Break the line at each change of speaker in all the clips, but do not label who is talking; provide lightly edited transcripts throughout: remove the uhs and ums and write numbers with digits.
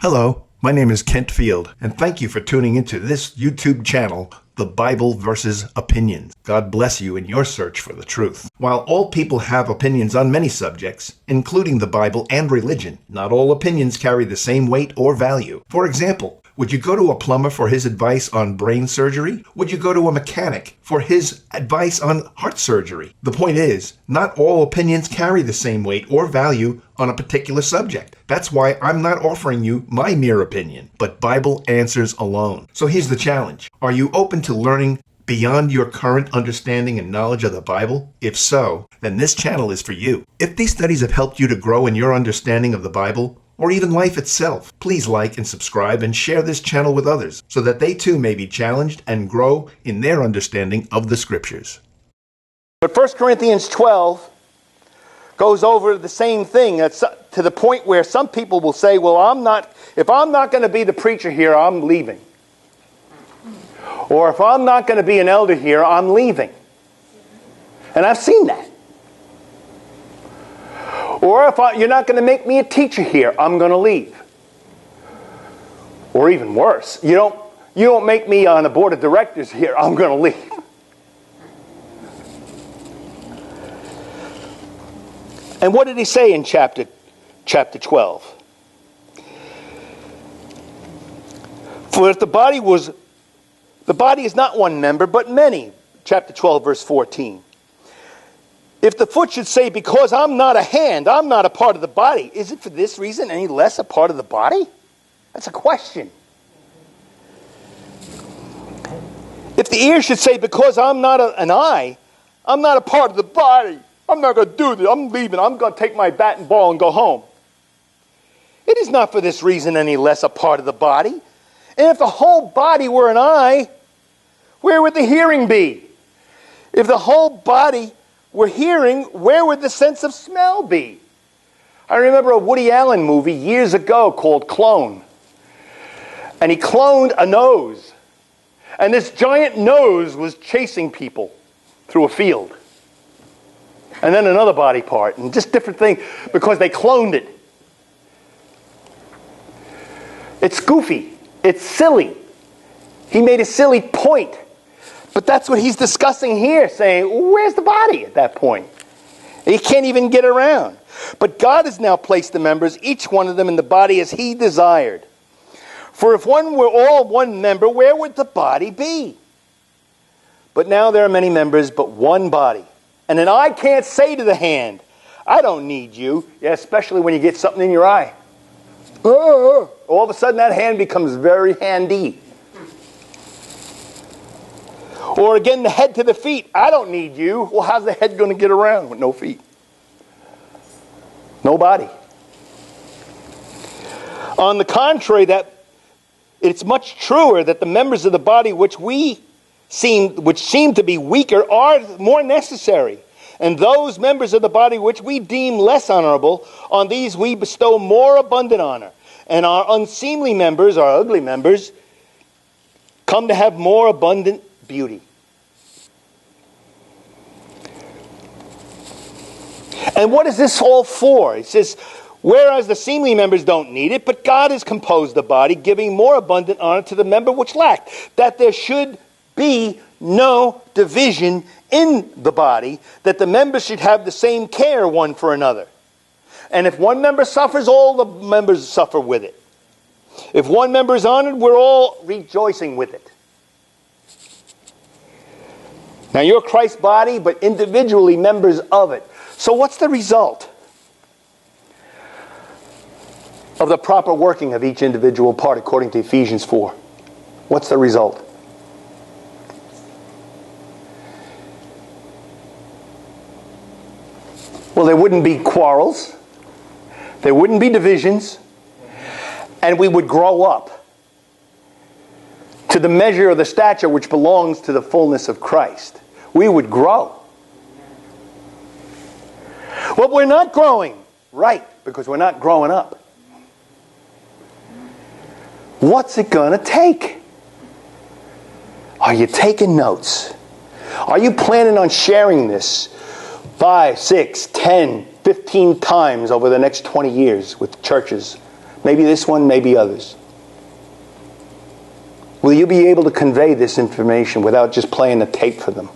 Hello, my name is Kent Field, and thank you for tuning into this YouTube channel, The Bible versus Opinions. God bless you in your search for the truth. While all people have opinions on many subjects, including the Bible and religion, not all opinions carry the same weight or value. For example, would you go to a plumber for his advice on brain surgery? Would you go to a mechanic for his advice on heart surgery? The point is, not all opinions carry the same weight or value on a particular subject. That's why I'm not offering you my mere opinion, but Bible answers alone. So here's the challenge. Are you open to learning beyond your current understanding and knowledge of the Bible? If so, then this channel is for you. If these studies have helped you to grow in your understanding of the Bible, or even life itself, please like and subscribe and share this channel with others so that they too may be challenged and grow in their understanding of the Scriptures.
But 1 Corinthians 12 goes over the same thing. That's to the point where some people will say, well, if I'm not going to be the preacher here, I'm leaving. Or if I'm not going to be an elder here, I'm leaving. And I've seen that. Or if you're not going to make me a teacher here, I'm going to leave. Or even worse, you don't make me on the board of directors here, I'm going to leave. And what did he say in chapter 12? For if the body is not one member, but many. Chapter 12, verse 14. If the foot should say, because I'm not a hand, I'm not a part of the body, is it for this reason any less a part of the body? That's a question. If the ear should say, because I'm not an eye, I'm not a part of the body, I'm not going to do this, I'm leaving, I'm going to take my bat and ball and go home. It is not for this reason any less a part of the body. And if the whole body were an eye, where would the hearing be? If the whole body were hearing, where would the sense of smell be? I remember a Woody Allen movie years ago called Clone. And he cloned a nose. And this giant nose was chasing people through a field. And then another body part, and just different things, because they cloned it. It's goofy. It's silly. He made a silly point. But that's what he's discussing here, saying, where's the body at that point? He can't even get around. But God has now placed the members, each one of them in the body as he desired. For if one were all one member, where would the body be? But now there are many members, but one body. And an eye can't say to the hand, I don't need you. Yeah, especially when you get something in your eye. All of a sudden that hand becomes very handy. Or again, the head to the feet. I don't need you. Well, how's the head going to get around with no feet? No body. On the contrary, that it's much truer that the members of the body which seem to be weaker are more necessary. And those members of the body which we deem less honorable, on these we bestow more abundant honor. And our unseemly members, our ugly members, come to have more abundant beauty. And what is this all for? It says, whereas the seemly members don't need it, but God has composed the body, giving more abundant honor to the member which lacked, that there should be no division in the body, that the members should have the same care one for another. And if one member suffers, all the members suffer with it. If one member is honored, we're all rejoicing with it. Now you're Christ's body, but individually members of it. So what's the result of the proper working of each individual part according to Ephesians 4? What's the result? Well, there wouldn't be quarrels. There wouldn't be divisions. And we would grow up to the measure of the stature which belongs to the fullness of Christ. We would grow. But we're not growing. Right, because we're not growing up. What's it going to take? Are you taking notes? Are you planning on sharing this 5, 6, 10, 15 times over the next 20 years with churches Maybe this one, maybe others. Will you be able to convey this information without just playing a tape for them?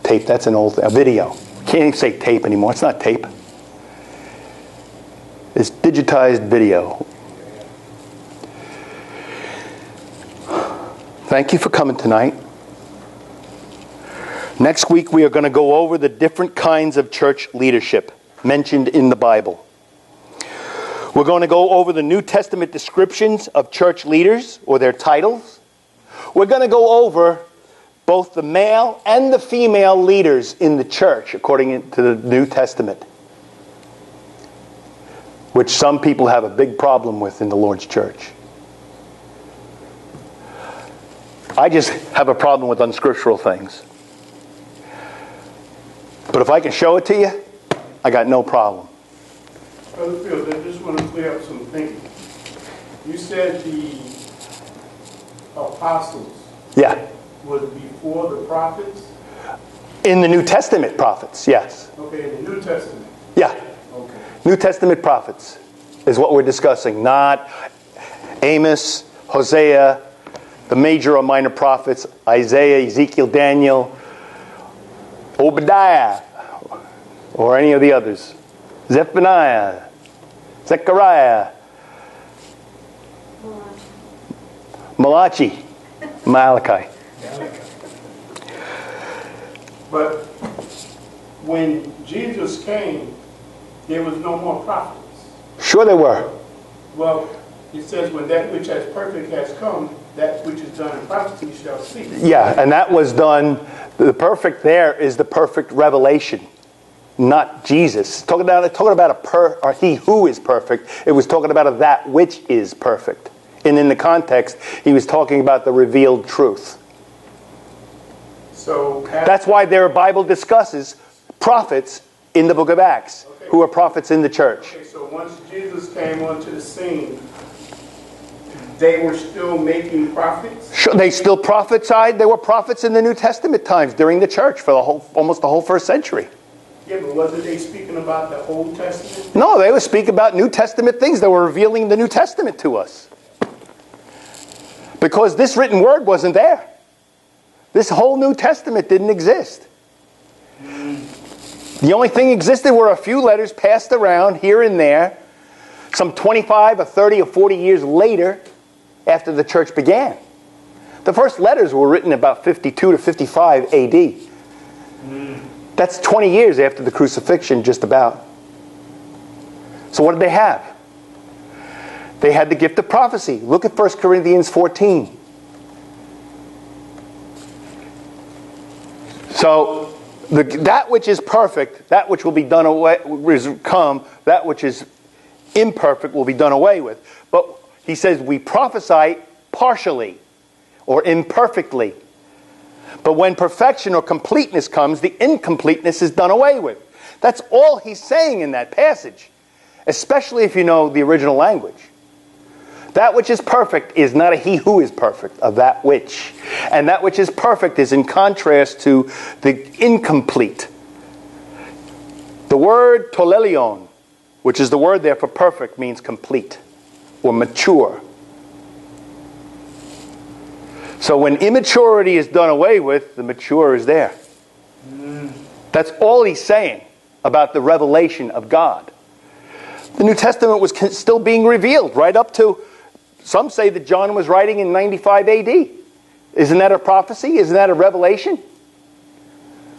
Tape, that's an old thing. A video. Can't even say tape anymore. It's not tape. It's digitized video. Thank you for coming tonight. Next week we are going to go over the different kinds of church leadership mentioned in the Bible. We're going to go over the New Testament descriptions of church leaders or their titles. We're going to go over both the male and the female leaders in the church according to the New Testament, which some people have a big problem with in the Lord's church. I just have a problem with unscriptural things. But if I can show it to you, I got no problem.
Brother Fields, I just want to clear up some thinking. You said the apostles was before the prophets?
In the New Testament prophets, yes.
Okay, in the New Testament?
Yeah.
Okay.
New Testament prophets is what we're discussing, not Amos, Hosea, the major or minor prophets, Isaiah, Ezekiel, Daniel, Obadiah, or any of the others. Zephaniah, Zechariah, Malachi.
But when Jesus came, there was no more prophets.
Sure there were.
Well, it says, when that which is perfect has come, that which is done in prophecy shall cease.
Yeah, and that was done, the perfect there is the perfect revelation, not Jesus. Talking about or he who is perfect, it was talking about a that which is perfect. And in the context, he was talking about the revealed truth.
So
that's why their Bible discusses prophets in the book of Acts, who are prophets in the church.
Okay, so once Jesus came onto the scene, they were still making prophets?
Sure, they still prophesied. There were prophets in the New Testament times during the church for almost the whole first century.
Yeah, but wasn't they speaking about the Old Testament?
No, they were speaking about New Testament things. They were revealing the New Testament to us. Because this written word wasn't there. This whole New Testament didn't exist. The only thing existed were a few letters passed around here and there, some 25 or 30 or 40 years later after the church began. The first letters were written about 52 to 55 AD. That's 20 years after the crucifixion, just about. So what did they have? They had the gift of prophecy. Look at 1 Corinthians 14. So that which is perfect, that which will be done away, that which is imperfect will be done away with. But he says we prophesy partially or imperfectly. But when perfection or completeness comes, the incompleteness is done away with. That's all he's saying in that passage, especially if you know the original language. That which is perfect is not a he who is perfect, of that which. And that which is perfect is in contrast to the incomplete. The word tolelion, which is the word there for perfect, means complete or mature. So when immaturity is done away with, the mature is there. That's all he's saying about the revelation of God. The New Testament was still being revealed right up to, some say that John was writing in 95 AD. Isn't that a prophecy? Isn't that a revelation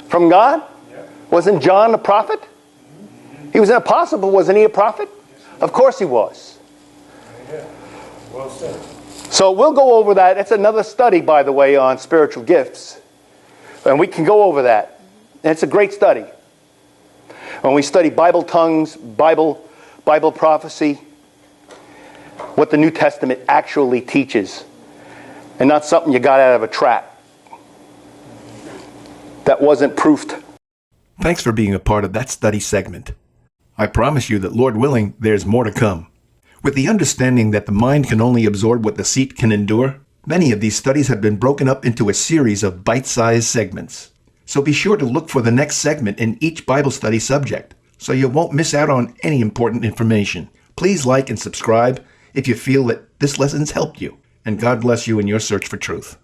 from God? Yeah. Wasn't John a prophet? He was an apostle, but wasn't he a prophet? Of course he was.
Yeah. Well said.
So we'll go over that. It's another study, by the way, on spiritual gifts. And we can go over that. And it's a great study. When we study Bible tongues, Bible prophecy, what the New Testament actually teaches, and not something you got out of a trap that wasn't proofed.
Thanks for being a part of that study segment. I promise you that, Lord willing, there's more to come. With the understanding that the mind can only absorb what the seat can endure, many of these studies have been broken up into a series of bite-sized segments. So be sure to look for the next segment in each Bible study subject, so you won't miss out on any important information. Please like and subscribe if you feel that this lesson has helped you. And God bless you in your search for truth.